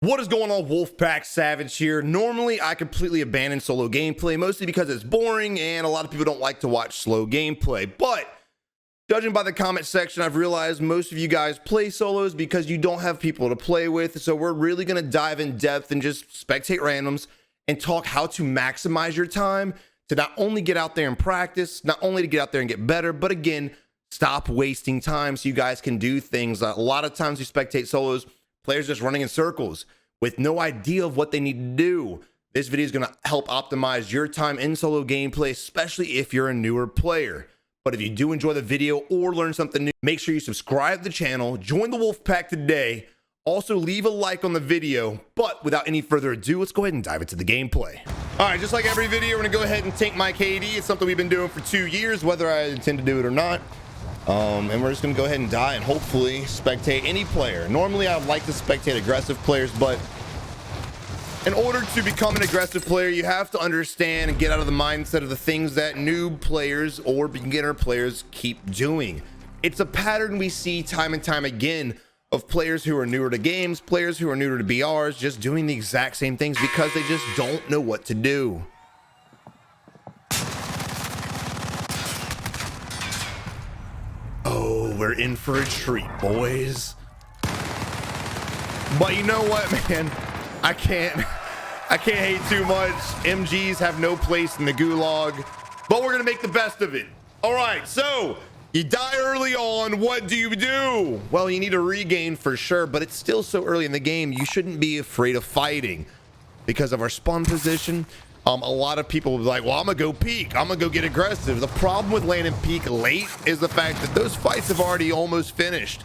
What is going on, Wolfpack Savage here? Normally, I completely abandon solo gameplay, mostly because it's boring and a lot of people don't like to watch slow gameplay. But judging by the comment section, I've realized most of you guys play solos because you don't have people to play with. So we're really going to dive in depth and just spectate randoms and talk how to maximize your time to not only get out there and practice, not only to get out there and get better, but again, stop wasting time so you guys can do things. A lot of times you spectate solos, players just running in circles with no idea of what they need to do. This video is going to help optimize your time in solo gameplay, especially if you're a newer player. But if you do enjoy the video or learn something new, make sure you subscribe to the channel, join the Wolfpack today. Also, leave a like on the video. But without any further ado, let's go ahead and dive into the gameplay. All right, just like every video, we're going to go ahead and tank my KD. It's something we've been doing for 2 years, whether I intend to do it or not. And we're just going to go ahead and die and hopefully spectate any player. Normally, I would like to spectate aggressive players, but in order to become an aggressive player, you have to understand and get out of the mindset of the things that noob players or beginner players keep doing. It's a pattern we see time and time again of players who are newer to games, players who are newer to BRs, just doing the exact same things because they just don't know what to do. Oh, we're in for a treat, boys. But you know what, man? I can't hate too much. MGs have no place in the gulag, but we're gonna make the best of it. All right, so you die early on. What do you do? Well, you need to regain for sure, but it's still so early in the game. You shouldn't be afraid of fighting because of our spawn position. A lot of people will be like, well, I'm gonna go peek, I'm gonna go get aggressive. The problem with landing peek late is the fact that those fights have already almost finished,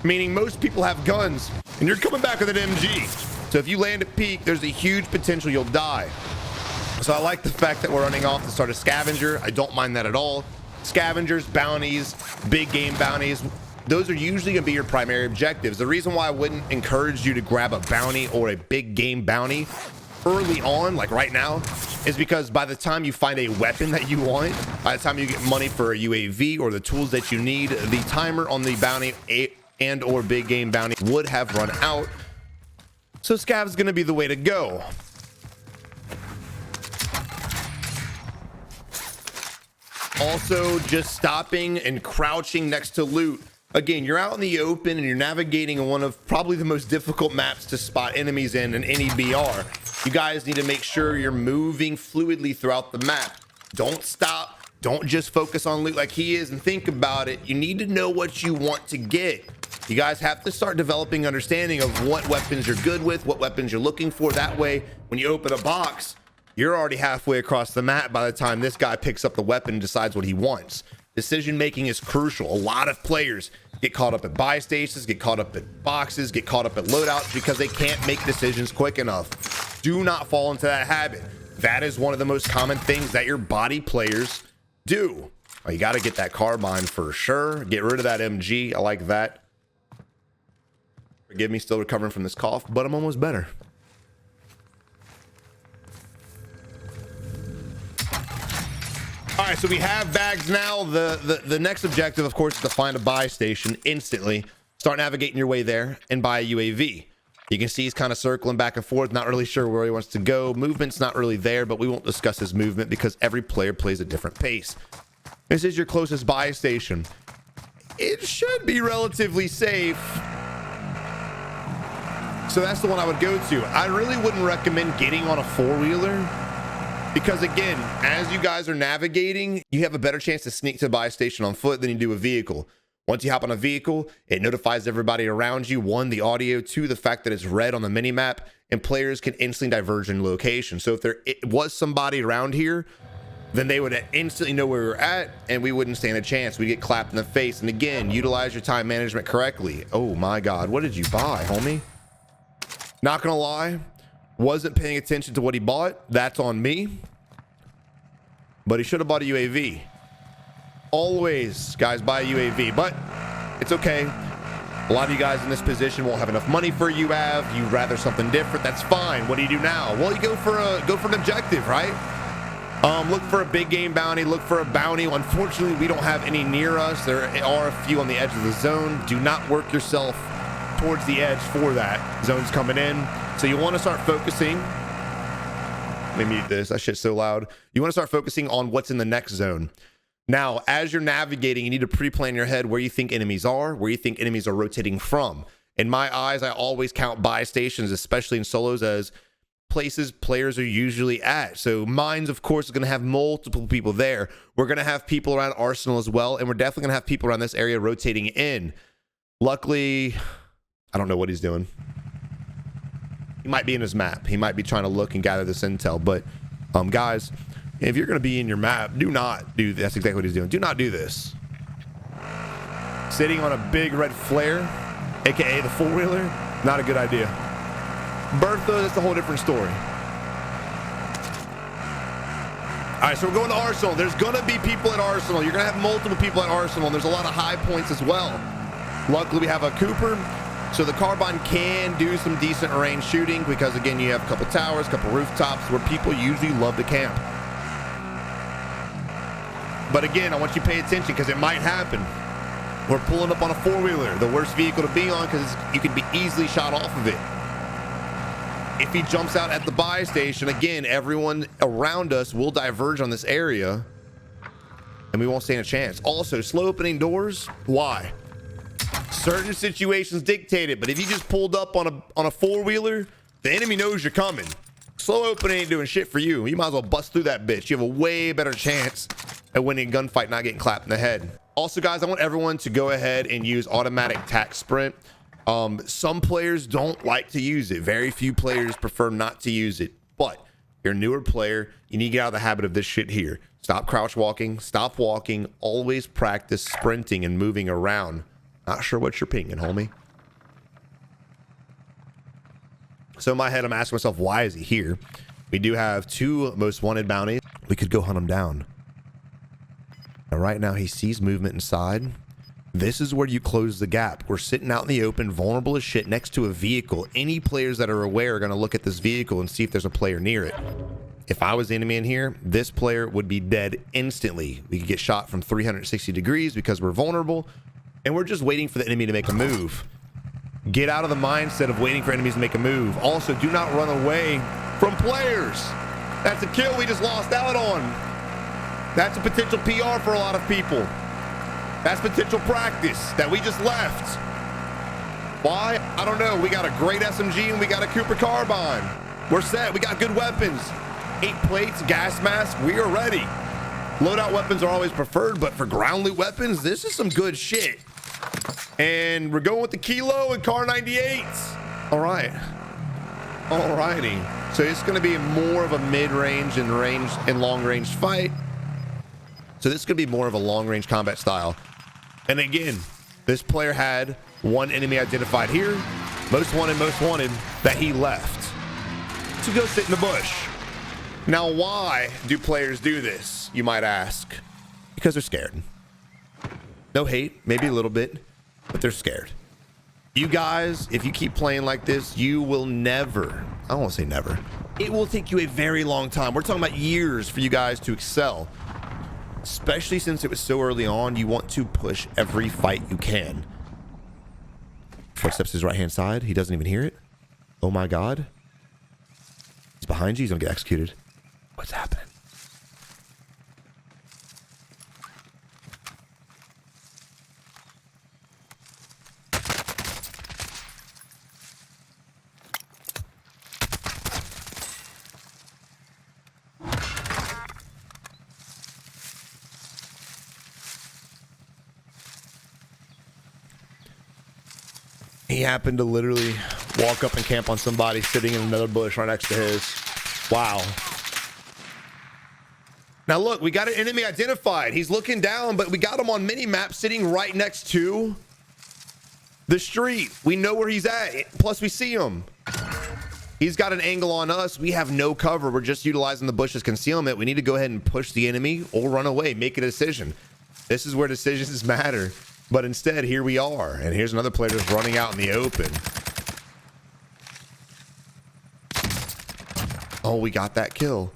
meaning most people have guns and you're coming back with an MG. So if you land at peak, there's a huge potential you'll die. So I like the fact that we're running off to start a scavenger. I don't mind that at all. Scavengers, bounties, big game bounties, those are usually gonna be your primary objectives. The reason why I wouldn't encourage you to grab a bounty or a big game bounty early on, like right now, is because by the time you find a weapon that you want, by the time you get money for a UAV or the tools that you need, the timer on the bounty and or big game bounty would have run out. So scav is going to be the way to go. Also, just stopping and crouching next to loot. Again, you're out in the open and you're navigating on one of probably the most difficult maps to spot enemies in any BR. You guys need to make sure you're moving fluidly throughout the map. Don't stop. Don't just focus on loot like he is and think about it. You need to know what you want to get. You guys have to start developing understanding of what weapons you're good with, what weapons you're looking for. That way, when you open a box, you're already halfway across the map by the time this guy picks up the weapon and decides what he wants. Decision making is crucial. A lot of players get caught up at buy stations, get caught up at boxes, get caught up at loadouts because they can't make decisions quick enough. Do not fall into that habit. That is one of the most common things that your body players do. Oh, you got to get that carbine for sure. Get rid of that MG. I like that. Forgive me, still recovering from this cough, but I'm almost better. All right, so we have bags now. The next objective, of course, is to find a buy station instantly. Start navigating your way there and buy a UAV. You can see he's kind of circling back and forth, not really sure where he wants to go. Movement's not really there, but we won't discuss his movement because every player plays a different pace. This is your closest buy station. It should be relatively safe. So that's the one I would go to. I really wouldn't recommend getting on a four-wheeler because, again, as you guys are navigating, you have a better chance to sneak to a buy station on foot than you do a vehicle. Once you hop on a vehicle, it notifies everybody around you, one, the audio, two, the fact that it's red on the minimap, and players can instantly diverge in location. So if there was somebody around here, then they would instantly know where we're at and we wouldn't stand a chance. We get clapped in the face. And again, utilize your time management correctly. Oh my God, what did you buy, homie? Not gonna lie, wasn't paying attention to what he bought. That's on me. But he should have bought a UAV. Always, guys, buy a UAV, but it's okay. A lot of you guys in this position won't have enough money for a UAV. You'd rather something different. That's fine. What do you do now? Well, you go for an objective, right? Look for a big game bounty. Look for a bounty. Unfortunately, we don't have any near us. There are a few on the edge of the zone. Do not work yourself towards the edge for that. Zone's coming in. So you want to start focusing. Let me mute this. That shit's so loud. You want to start focusing on what's in the next zone. Now, as you're navigating, you need to pre-plan in your head where you think enemies are, where you think enemies are rotating from. In my eyes, I always count buy stations, especially in solos, as places players are usually at. So mines, of course, is going to have multiple people there. We're going to have people around Arsenal as well, and we're definitely going to have people around this area rotating in. Luckily, I don't know what he's doing. He might be in his map. He might be trying to look and gather this intel. But guys, if you're going to be in your map, do not do this. That's exactly what he's doing. Do not do this. Sitting on a big red flare, aka the four-wheeler, not a good idea. Bertha, that's a whole different story. All right, so we're going to Arsenal. There's going to be people at Arsenal. You're going to have multiple people at Arsenal, and there's a lot of high points as well. Luckily, we have a Cooper, so the carbine can do some decent range shooting because, again, you have a couple towers, a couple rooftops where people usually love to camp. But again, I want you to pay attention because it might happen. We're pulling up on a four-wheeler, the worst vehicle to be on because you could be easily shot off of it. If he jumps out at the buy station, again, everyone around us will diverge on this area and we won't stand a chance. Also, slow opening doors, why? Certain situations dictate it, but if you just pulled up on a four-wheeler, the enemy knows you're coming. Slow opening ain't doing shit for you. You might as well bust through that bitch. You have a way better chance at winning a gunfight, not getting clapped in the head. Also, guys, I want everyone to go ahead and use automatic tac sprint. Some players don't like to use it. Very few players prefer not to use it. But if you're a newer player, you need to get out of the habit of this shit here. Stop crouch walking, stop walking, always practice sprinting and moving around. Not sure what you're pinging, homie. So in my head, I'm asking myself, why is he here? We do have 2 most wanted bounties. We could go hunt him down. Now, right now, he sees movement inside. This is where you close the gap. We're sitting out in the open, vulnerable as shit, next to a vehicle. Any players that are aware are going to look at this vehicle and see if there's a player near it. If I was the enemy in here, this player would be dead instantly. We could get shot from 360 degrees because we're vulnerable, and we're just waiting for the enemy to make a move. Get out of the mindset of waiting for enemies to make a move. Also, do not run away from players. That's a kill we just lost out on. That's a potential PR for a lot of people. That's potential practice that we just left. Why? I don't know. We got a great SMG and we got a Cooper carbine. We're set. We got good weapons. 8 plates, gas mask. We are ready. Loadout weapons are always preferred, but for ground loot weapons, this is some good shit. And we're going with the Kilo and Car 98s. All right. All righty. So it's going to be more of a mid-range and long-range fight. So this is going to be more of a long-range combat style. And again, this player had 1 enemy identified here. Most wanted that he left to go sit in the bush. Now, why do players do this, you might ask? Because they're scared. No hate, maybe a little bit, but they're scared. You guys, if you keep playing like this, you will never, I don't want to say never, it will take you a very long time. We're talking about years for you guys to excel. Especially since it was so early on, you want to push every fight you can. Footsteps to his right-hand side. He doesn't even hear it. Oh my God. He's behind you. He's gonna get executed. What's happening? He happened to literally walk up and camp on somebody sitting in another bush right next to his. Wow. Now look, we got an enemy identified. He's looking down, but we got him on mini-map sitting right next to the street. We know where he's at. Plus we see him. He's got an angle on us. We have no cover. We're just utilizing the bush as concealment. We need to go ahead and push the enemy or run away, make a decision. This is where decisions matter. But instead, here we are. And here's another player just running out in the open. Oh, we got that kill.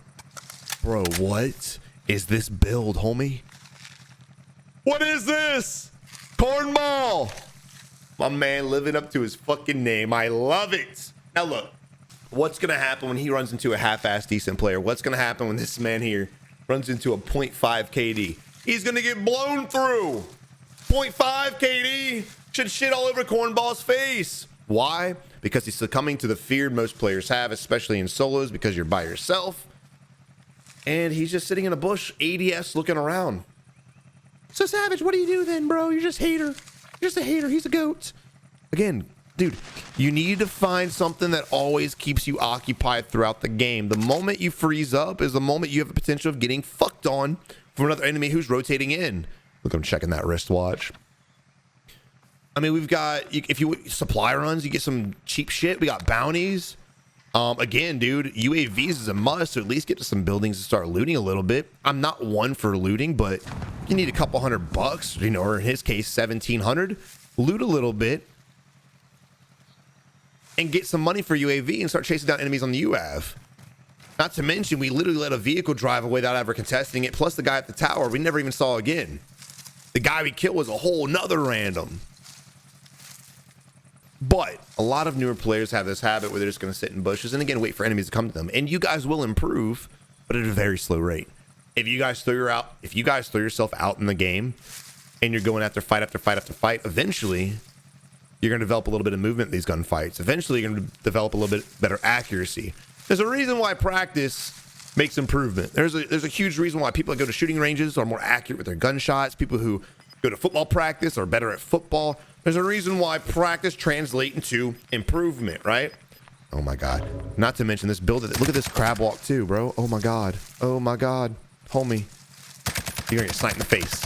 Bro, what is this build, homie? What is this? Cornball. My man living up to his fucking name. I love it. Now look, What's going to happen when he runs into a half-assed decent player? What's going to happen when this man here runs into a 0.5 KD? He's going to get blown through. 0.5 KD should shit all over Cornball's face. Why? Because he's succumbing to the fear most players have, especially in solos, because you're by yourself. And he's just sitting in a bush, ADS, looking around. So Savage, what do you do then, bro? You're just a hater. You're just a hater. He's a goat. Again, dude, you need to find something that always keeps you occupied throughout the game. The moment you freeze up is the moment you have the potential of getting fucked on from another enemy who's rotating in. Look, I'm checking that wristwatch. I mean, we've got, if you supply runs, you get some cheap shit. We got bounties. Again, dude, UAVs is a must, so at least get to some buildings and start looting a little bit. I'm not one for looting, but you need a couple $100, you know, or in his case, 1,700. Loot a little bit and get some money for UAV and start chasing down enemies on the UAV. Not to mention, we literally let a vehicle drive away without ever contesting it. Plus the guy at the tower, we never even saw again. The guy we killed was a whole nother random. But a lot of newer players have this habit where they're just going to sit in bushes and again wait for enemies to come to them. And you guys will improve, but at a very slow rate. If you guys throw yourself out in the game and you're going after fight after fight after fight, eventually you're going to develop a little bit of movement in these gunfights. Eventually you're going to develop a little bit better accuracy. There's a reason why practice makes improvement. There's a huge reason why people that go to shooting ranges are more accurate with their gunshots. People who go to football practice are better at football. There's a reason why practice translates into improvement, right? Oh my God. Not to mention this build. Look at this crab walk too, bro. Oh my God. Oh my God. Homie. You're gonna get sniped in the face.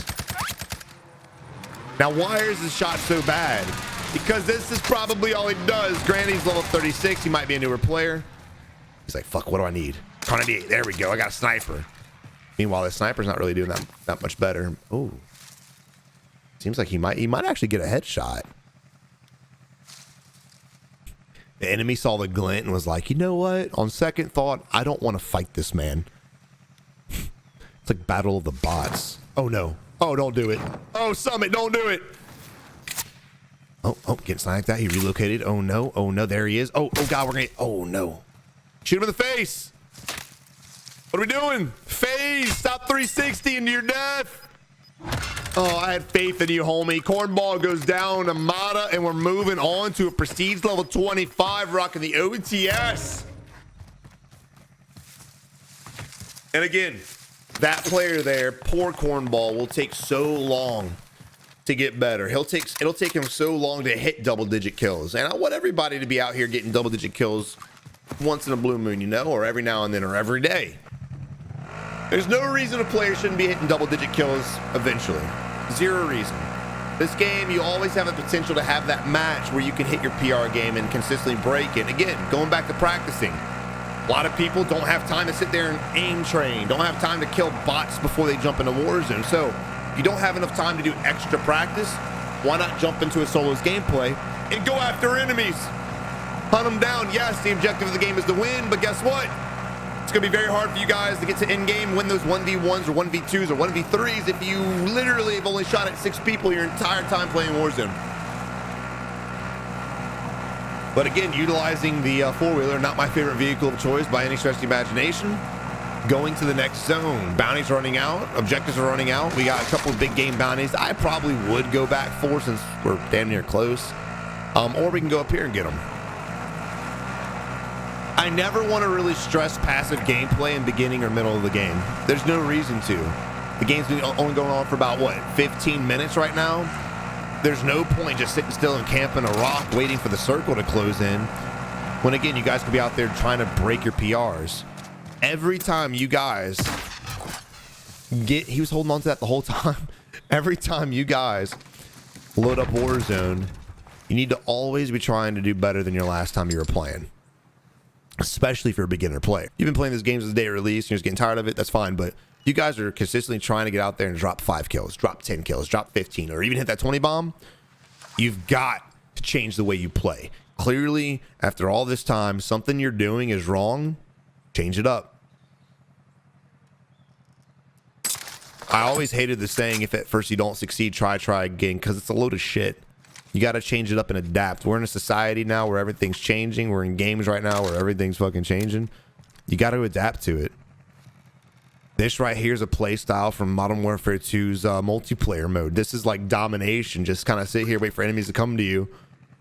Now, why is this shot so bad? Because this is probably all he does. Granted, he's level 36. He might be a newer player. He's like, fuck, what do I need? Carnady, there we go. I got a sniper. Meanwhile, the sniper's not really doing that much better. Oh. Seems like he might actually get a headshot. The enemy saw the glint and was like, you know what? On second thought, I don't want to fight this man. It's like Battle of the Bots. Oh no. Oh, don't do it. Oh, Summit, don't do it. Oh, getting sniped that. He relocated. Oh no. Oh no, there he is. Oh God, we're gonna, oh no. Shoot him in the face. What are we doing? Phase, stop 360 into your death. Oh, I had faith in you, homie. Cornball goes down to Mata, and we're moving on to a prestige level 25, rocking the OTS. And again, that player there, poor Cornball, will take so long to get better. It'll take him so long to hit double-digit kills. And I want everybody to be out here getting double-digit kills once in a blue moon, you know, or every now and then, or every day. There's no reason a player shouldn't be hitting double-digit kills eventually. Zero reason. This game, you always have the potential to have that match where you can hit your PR game and consistently break it. Again, going back to practicing. A lot of people don't have time to sit there and aim train, don't have time to kill bots before they jump into Warzone. So if you don't have enough time to do extra practice, why not jump into a solos gameplay and go after enemies? Hunt them down. Yes, the objective of the game is to win, but guess what? It's going to be very hard for you guys to get to Endgame, win those 1v1s or 1v2s or 1v3s if you literally have only shot at 6 people your entire time playing Warzone. But again, utilizing the four-wheeler, not my favorite vehicle of choice by any stretch of the imagination. Going to the next zone. Bounties are running out. Objectives are running out. We got a couple of big game bounties I probably would go back for since we're damn near close. Or we can go up here and get them. I never want to really stress passive gameplay in beginning or middle of the game. There's no reason to. The game's been only going on for about, what, 15 minutes right now? There's no point just sitting still and camping a rock waiting for the circle to close in. When, again, you guys could be out there trying to break your PRs. Every time you guys he was holding on to that the whole time. Every time you guys load up Warzone, you need to always be trying to do better than your last time you were playing. Especially if you're a beginner player. You've been playing this game since the day of release and you're just getting tired of it, that's fine. But you guys are consistently trying to get out there and drop 5 kills, drop 10 kills, drop 15, or even hit that 20 bomb. You've got to change the way you play. Clearly, after all this time, something you're doing is wrong. Change it up. I always hated the saying, if at first you don't succeed, try again, because it's a load of shit. You got to change it up and adapt. We're in a society now where everything's changing. We're in games right now where everything's fucking changing. You got to adapt to it. This right here is a play style from Modern Warfare 2's multiplayer mode. This is like domination. Just kind of sit here, wait for enemies to come to you,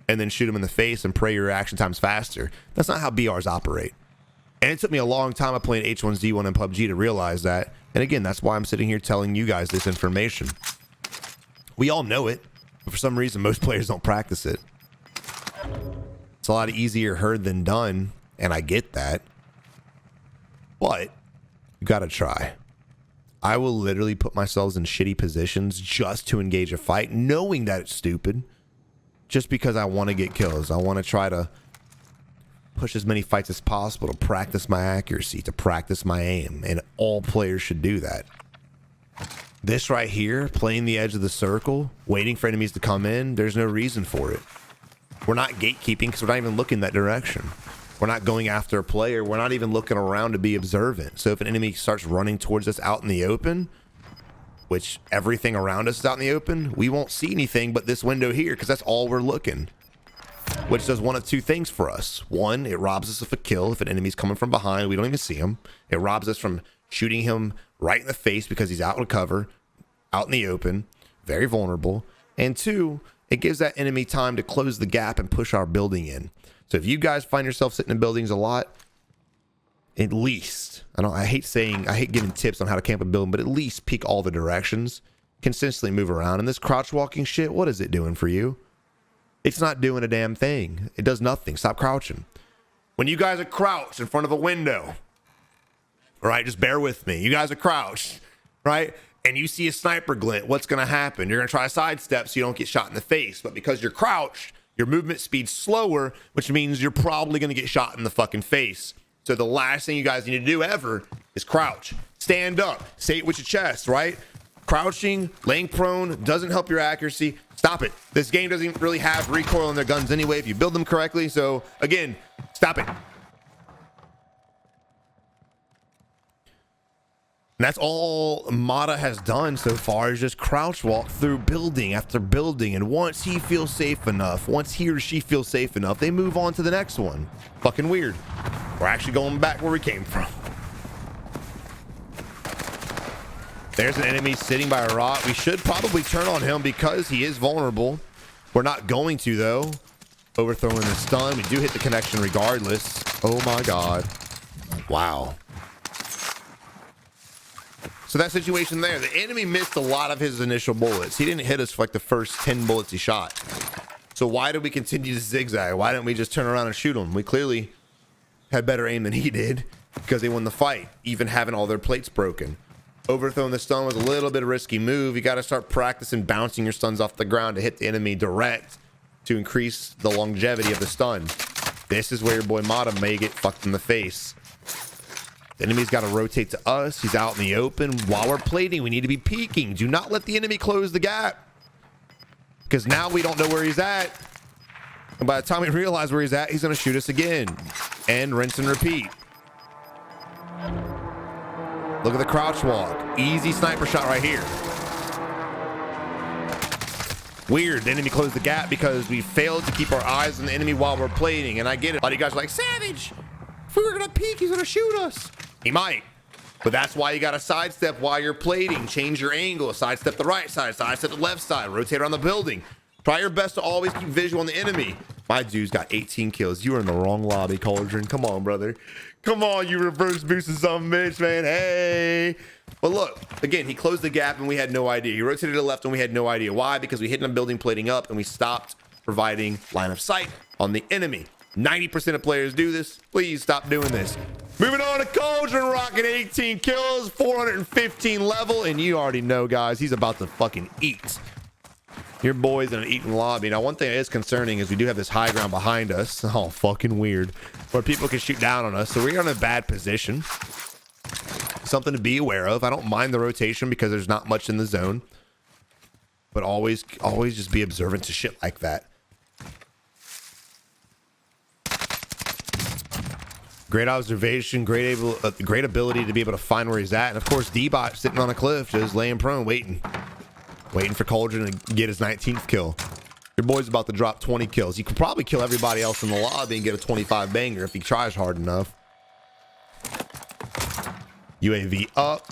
and then shoot them in the face and pray your reaction time's faster. That's not how BRs operate. And it took me a long time of playing H1Z1 and PUBG to realize that. And again, that's why I'm sitting here telling you guys this information. We all know it, but for some reason, most players don't practice it. It's a lot easier heard than done, and I get that. But you gotta try. I will literally put myself in shitty positions just to engage a fight, knowing that it's stupid, just because I want to get kills. I want to try to push as many fights as possible to practice my accuracy, to practice my aim, and all players should do that. This right here, playing the edge of the circle, waiting for enemies to come in, there's no reason for it. We're not gatekeeping because we're not even looking that direction. We're not going after a player. We're not even looking around to be observant. So if an enemy starts running towards us out in the open, which everything around us is out in the open, we won't see anything but this window here because that's all we're looking. Which does one of two things for us. One, it robs us of a kill. If an enemy's coming from behind, we don't even see him. It robs us from shooting him right in the face because he's out in cover, out in the open, very vulnerable. And two, it gives that enemy time to close the gap and push our building in. So if you guys find yourself sitting in buildings a lot, at least, I hate giving tips on how to camp a building, but at least peek all the directions, consistently move around. And this crouch walking shit, what is it doing for you? It's not doing a damn thing. It does nothing. Stop crouching. When you guys are crouched in front of a window, all right, just bear with me. You guys are crouched, right? And you see a sniper glint, what's going to happen? You're going to try a sidestep so you don't get shot in the face. But because you're crouched, your movement speed's slower, which means you're probably going to get shot in the fucking face. So the last thing you guys need to do ever is crouch. Stand up. Say it with your chest, right? Crouching, laying prone doesn't help your accuracy. Stop it. This game doesn't really have recoil in their guns anyway if you build them correctly. So again, stop it. And that's all Mata has done so far, is just crouch walk through building after building. And once he feels safe enough, once he or she feels safe enough, they move on to the next one. Fucking weird. We're actually going back where we came from. There's an enemy sitting by a rock. We should probably turn on him because he is vulnerable. We're not going to, though. Overthrowing the stun. We do hit the connection regardless. Oh my God. Wow. So that situation there, the enemy missed a lot of his initial bullets. He didn't hit us for like the first 10 bullets he shot. So why did we continue to zigzag? Why didn't we just turn around and shoot him? We clearly had better aim than he did because they won the fight, even having all their plates broken. Overthrowing the stun was a little bit of a risky move. You got to start practicing bouncing your stuns off the ground to hit the enemy direct to increase the longevity of the stun. This is where your boy Mata may get fucked in the face. The enemy's got to rotate to us. He's out in the open. While we're plating, we need to be peeking. Do not let the enemy close the gap, because now we don't know where he's at. And by the time we realize where he's at, he's going to shoot us again. And rinse and repeat. Look at the crouch walk. Easy sniper shot right here. Weird. The enemy closed the gap because we failed to keep our eyes on the enemy while we're plating. And I get it. A lot of you guys are like, Savage, if we were going to peek, he's going to shoot us. He might. But that's why you got to sidestep while you're plating. Change your angle. Sidestep the right side. Sidestep the left side. Rotate around the building. Try your best to always keep visual on the enemy. My dude's got 18 kills. You were in the wrong lobby, Cauldron. Come on, brother. Come on, you reverse boosted some bitch, man. Hey. But look, again, he closed the gap and we had no idea. He rotated to the left and we had no idea. Why? Because we hit him building plating up and we stopped providing line of sight on the enemy. 90% of players do this. Please stop doing this. Moving on to Cauldron, rocking 18 kills, 415 level, and you already know, guys, he's about to fucking eat. Your boy's in an eating lobby. Now, one thing that is concerning is we do have this high ground behind us. Oh, fucking weird. Where people can shoot down on us. So we're in a bad position. Something to be aware of. I don't mind the rotation because there's not much in the zone. But always just be observant to shit like that. Great observation, great ability to be able to find where he's at. And of course, D-Bot sitting on a cliff, just laying prone, waiting for Cauldron to get his 19th kill. Your boy's about to drop 20 kills. He could probably kill everybody else in the lobby and get a 25 banger if he tries hard enough. UAV up.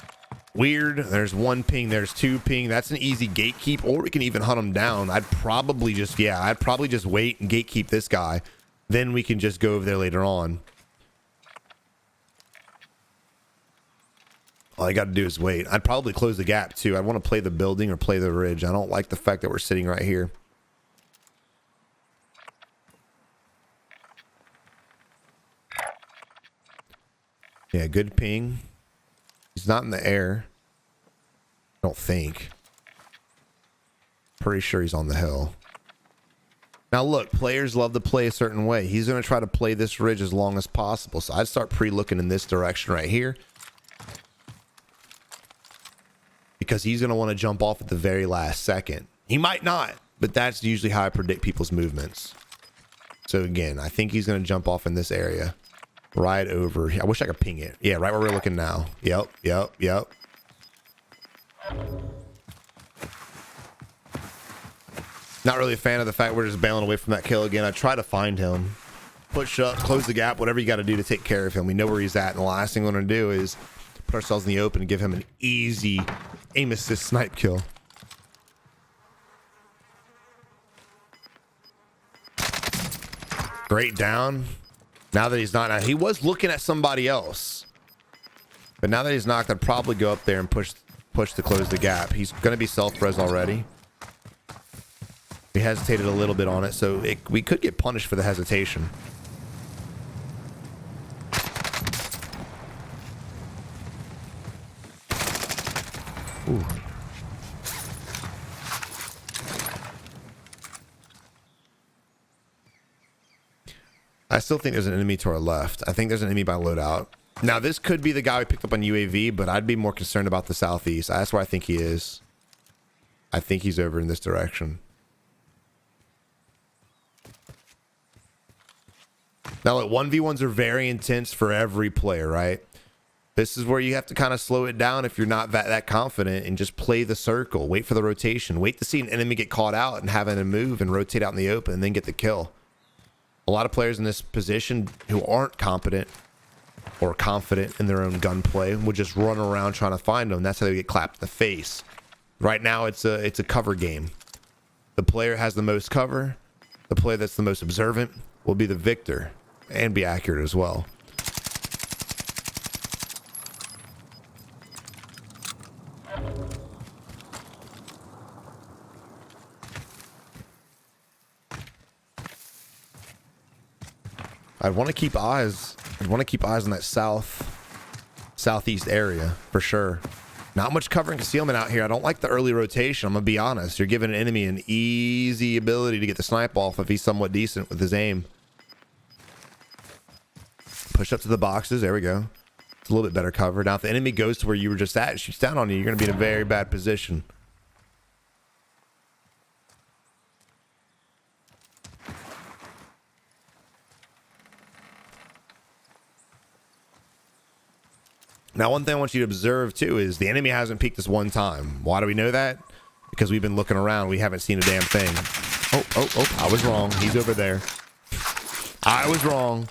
Weird. There's one ping. There's two ping. That's an easy gatekeep, or we can even hunt him down. I'd probably just wait and gatekeep this guy. Then we can just go over there later on. All I got to do is wait. I'd probably close the gap too. I want to play the building or play the ridge. I don't like the fact that we're sitting right here. Yeah, good ping. He's not in the air. I don't think. Pretty sure he's on the hill. Now look, players love to play a certain way. He's going to try to play this ridge as long as possible. So I'd start pre-looking in this direction right here. Because he's going to want to jump off at the very last second. He might not, but that's usually how I predict people's movements. So again, I think he's going to jump off in this area. Right over. I wish I could ping it. Yeah, right where we're looking now. Yep. Not really a fan of the fact we're just bailing away from that kill again. I try to find him. Push up, close the gap, whatever you got to do to take care of him. We know where he's at, and the last thing we're going to do is put ourselves in the open and give him an easy aim assist snipe kill. Great down. Now that he's not, now he was looking at somebody else, but now that he's knocked, I'd probably go up there and push to close the gap. He's going to be self-res already. We hesitated a little bit on it, so we could get punished for the hesitation. Ooh. I still think there's an enemy to our left. I think there's an enemy by loadout. Now, this could be the guy we picked up on UAV, but I'd be more concerned about the southeast. That's where I think he is. I think he's over in this direction. Now, look, 1v1s are very intense for every player, right? This is where you have to kind of slow it down if you're not that confident and just play the circle. Wait for the rotation. Wait to see an enemy get caught out and have him move and rotate out in the open and then get the kill. A lot of players in this position who aren't competent or confident in their own gunplay would just run around trying to find them. That's how they get clapped in the face. Right now, it's a cover game. The player has the most cover. The player that's the most observant will be the victor and be accurate as well. I'd want to keep eyes on that southeast area for sure. Not much cover and concealment out here. I don't like the early rotation. I'm gonna be honest. You're giving an enemy an easy ability to get the snipe off if he's somewhat decent with his aim. Push up to the boxes. There we go. It's a little bit better cover. Now if the enemy goes to where you were just at and shoots down on you, you're gonna be in a very bad position. Now, one thing I want you to observe, too, is the enemy hasn't peeked us one time. Why do we know that? Because we've been looking around. We haven't seen a damn thing. Oh, I was wrong. He's over there. I was wrong.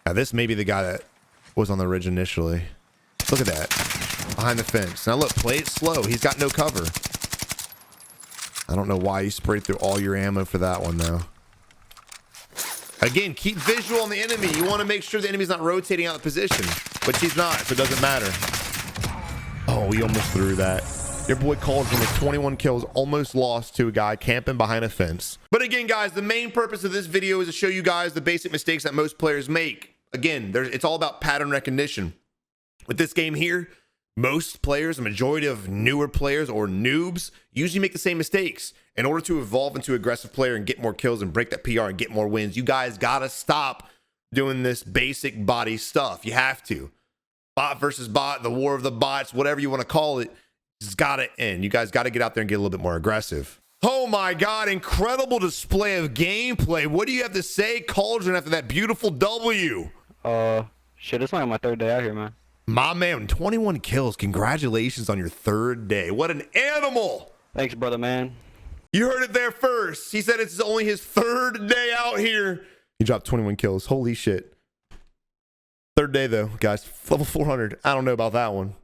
Now, this may be the guy that was on the ridge initially. Look at that. Behind the fence. Now, look, play it slow. He's got no cover. I don't know why you sprayed through all your ammo for that one, though. Again, keep visual on the enemy. You want to make sure the enemy's not rotating out of position, but he's not, so it doesn't matter. Oh, we almost threw that. Your boy Caldera with 21 kills, almost lost to a guy camping behind a fence. But again, guys, the main purpose of this video is to show you guys the basic mistakes that most players make. Again, it's all about pattern recognition. With this game here, most players, a majority of newer players or noobs, usually make the same mistakes. In order to evolve into an aggressive player and get more kills and break that PR and get more wins, you guys gotta stop doing this basic body stuff. You have to. Bot versus bot, the war of the bots, whatever you want to call it, it's gotta end. You guys gotta get out there and get a little bit more aggressive. Oh my God, incredible display of gameplay. What do you have to say, Caldera, after that beautiful W? Shit, it's like my third day out here, man. My man, 21 kills. Congratulations on your third day. What an animal. Thanks, brother, man. You heard it there first. He said it's only his 3rd day out here. He dropped 21 kills. Holy shit. 3rd day though, guys. Level 400. I don't know about that one.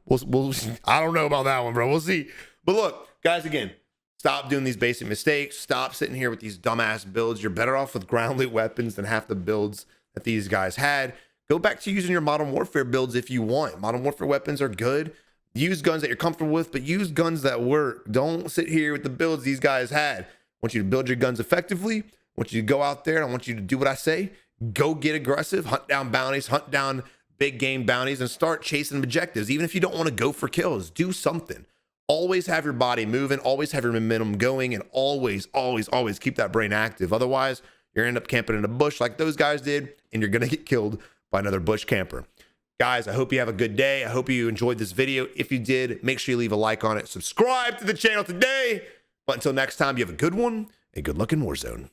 I don't know about that one, bro. We'll see. But look, guys, again, stop doing these basic mistakes. Stop sitting here with these dumbass builds. You're better off with ground loot weapons than half the builds that these guys had. Go back to using your Modern Warfare builds if you want. Modern Warfare weapons are good. Use guns that you're comfortable with, but use guns that work. Don't sit here with the builds these guys had. I want you to build your guns effectively. I want you to go out there and I want you to do what I say. Go get aggressive, hunt down bounties, hunt down big game bounties, and start chasing objectives. Even if you don't want to go for kills, do something. Always have your body moving, always have your momentum going, and always keep that brain active. Otherwise, you're gonna end up camping in a bush like those guys did, and you're gonna get killed by another bush camper. Guys, I hope you have a good day. I hope you enjoyed this video. If you did, make sure you leave a like on it. Subscribe to the channel today. But until next time, you have a good one, and good luck in Warzone.